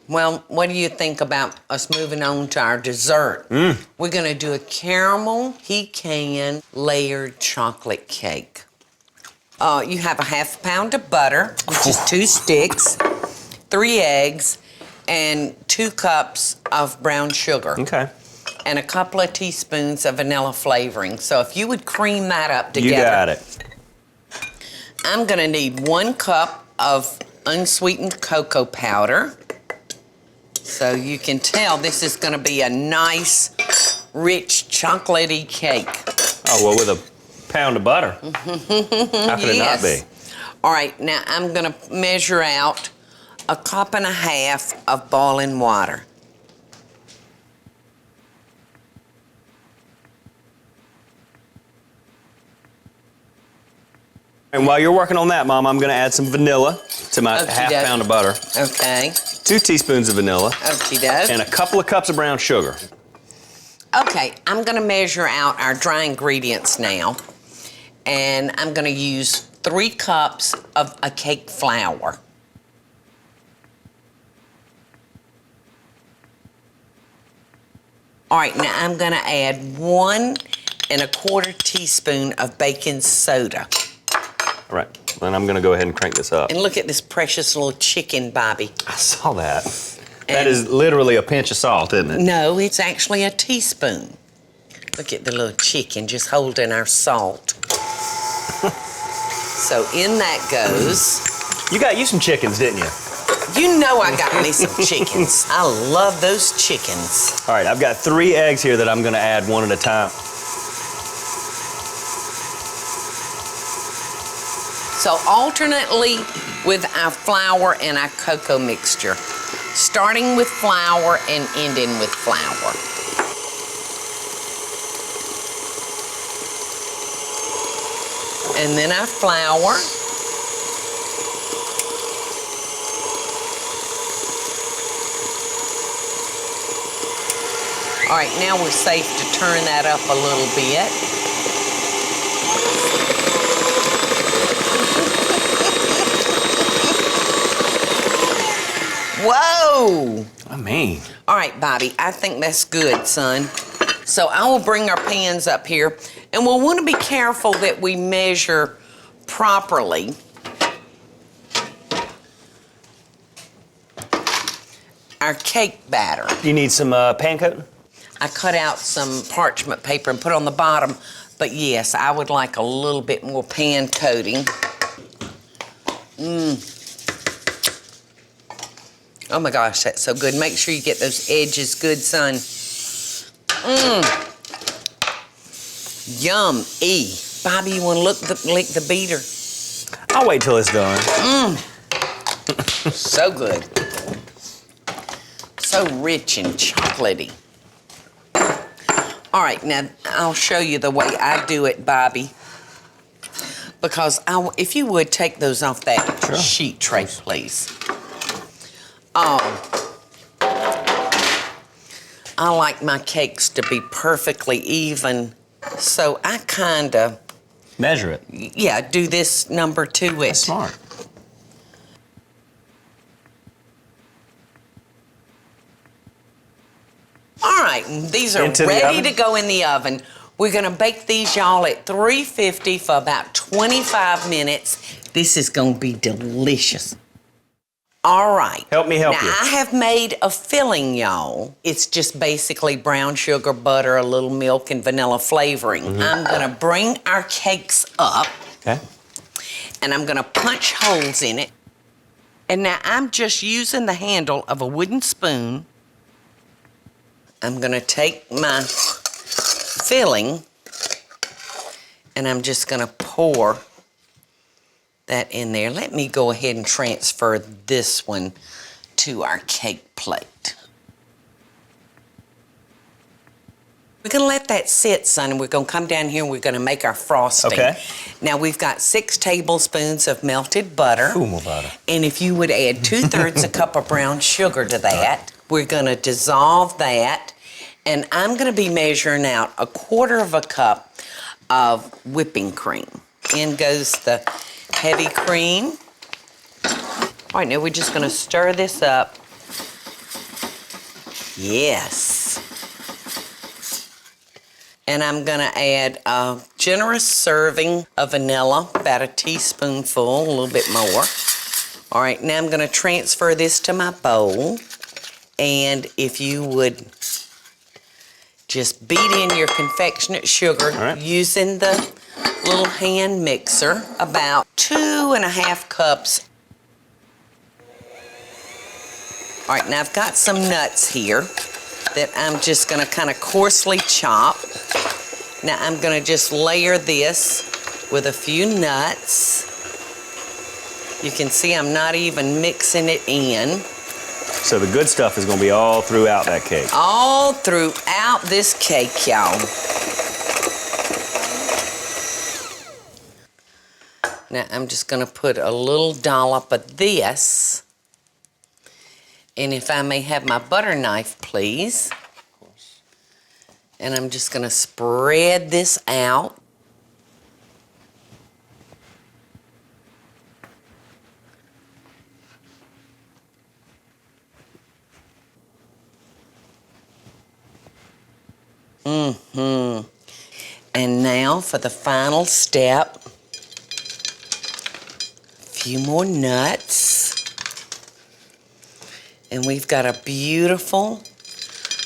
Well, what do you think about us moving on to our dessert? We're gonna do a caramel pecan layered chocolate cake. You have a half pound of butter, which is 2 sticks, 3 eggs, and 2 cups of brown sugar. Okay. And a couple of teaspoons of vanilla flavoring. So if you would cream that up together. You got it. I'm gonna need 1 cup of unsweetened cocoa powder. So you can tell this is gonna be a nice, rich, chocolatey cake. Oh, well, with a pound of butter. How could it not be? All right, now I'm gonna measure out 1.5 cups of boiling water. And while you're working on that, Mom, I'm going to add some vanilla to my half pound of butter. Okay. 2 teaspoons of vanilla. Okey-doke. And a couple of cups of brown sugar. Okay, I'm gonna measure out our dry ingredients now. And I'm gonna use 3 cups of a cake flour. All right, now I'm gonna add 1¼ teaspoon of baking soda. All right, and I'm gonna go ahead and crank this up. And look at this precious little chicken, Bobby. I saw that. That is literally a pinch of salt, isn't it? No, it's actually a teaspoon. Look at the little chicken just holding our salt. So in that goes. You got you some chickens, didn't you? You know I got me some chickens. I love those chickens. All right, I've got 3 eggs here that I'm gonna add one at a time. So alternately with our flour and our cocoa mixture. Starting with flour and ending with flour. And then our flour. All right, now we're safe to turn that up a little bit. Whoa! I mean. All right, Bobby, I think that's good, son. So I will bring our pans up here, and we'll want to be careful that we measure properly. Our cake batter. You need some pan coating? I cut out some parchment paper and put on the bottom, but yes, I would like a little bit more pan coating. Oh my gosh, that's so good. Make sure you get those edges good, son. Yum-y. Bobby, you want to lick the beater? I'll wait till it's done. So good. So rich and chocolatey. All right, now I'll show you the way I do it, Bobby. Because if you would take those off that sheet tray, please. I like my cakes to be perfectly even, so I kind of... Measure it. Yeah, do this number to it. That's smart. All right, these are ready to go in the oven. We're gonna bake these, y'all, at 350 for about 25 minutes. This is gonna be delicious. All right. Help me help you. Now, I have made a filling, y'all. It's just basically brown sugar, butter, a little milk, and vanilla flavoring. I'm gonna bring our cakes up. Okay. And I'm gonna punch holes in it. And now I'm just using the handle of a wooden spoon. I'm gonna take my filling and I'm just gonna pour that in there. Let me go ahead and transfer this one to our cake plate. We're gonna let that sit, son, and we're gonna come down here and we're gonna make our frosting. Okay. Now we've got 6 tablespoons of melted butter. Ooh, more butter. And if you would add 2/3 a cup of brown sugar to that, we're gonna dissolve that. And I'm gonna be measuring out 1/4 cup of whipping cream. In goes the heavy cream. All right, now we're just gonna stir this up Yes. And I'm gonna add a generous serving of vanilla, about a teaspoonful, a little bit more. All right, now I'm gonna transfer this to my bowl. And if you would just beat in your confectionate sugar using the little hand mixer, about 2.5 cups. All right, now I've got some nuts here that I'm just gonna kind of coarsely chop. Now I'm gonna just layer this with a few nuts. You can see I'm not even mixing it in. So the good stuff is gonna be all throughout that cake. All throughout this cake, y'all. Now I'm just gonna put a little dollop of this. And if I may have my butter knife, please. Of course. And I'm just gonna spread this out. And now for the final step. A few more nuts. And we've got a beautiful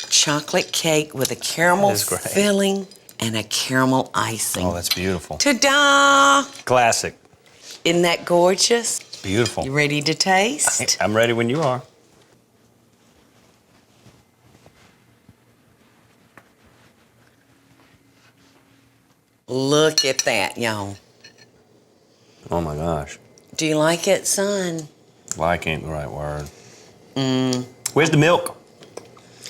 chocolate cake with a caramel filling and a caramel icing. Oh, that's beautiful. Ta-da! Classic. Isn't that gorgeous? It's beautiful. You ready to taste? I'm ready when you are. Look at that, y'all. Oh my gosh. Do you like it, son? Like ain't the right word. Where's the milk?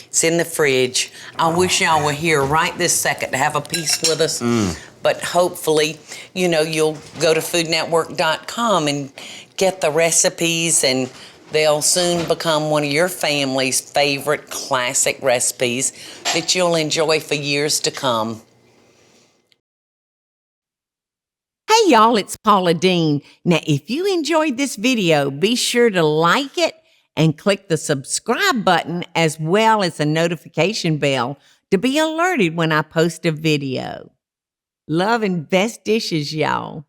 It's in the fridge. I wish y'all were here right this second to have a piece with us. But hopefully, you know, you'll go to foodnetwork.com and get the recipes, and they'll soon become one of your family's favorite classic recipes that you'll enjoy for years to come. Hey y'all, it's Paula Deen. Now, if you enjoyed this video, be sure to like it and click the subscribe button as well as the notification bell to be alerted when I post a video. Love and best dishes, y'all.